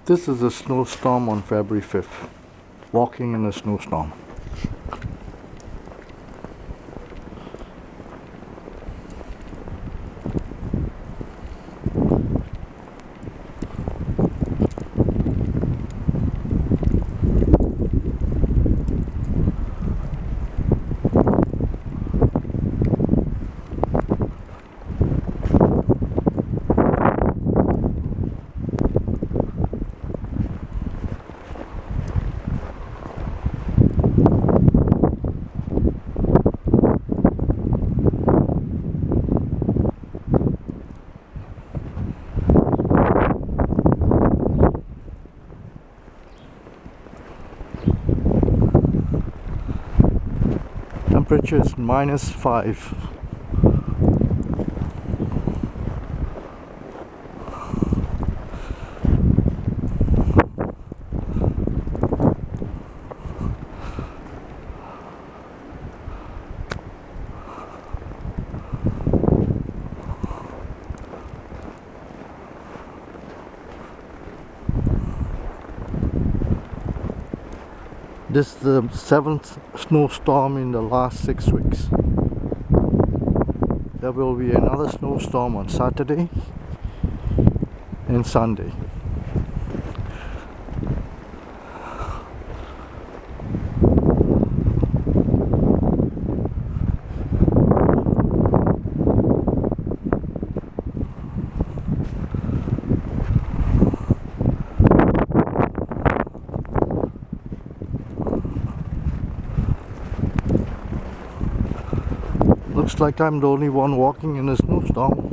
This is a snowstorm on February 5th. Walking in a snowstorm. Temperature is -5. This is the 7th snowstorm in the last 6 weeks. There will be another snowstorm on Saturday and Sunday. Looks like I'm the only one walking in a snowstorm.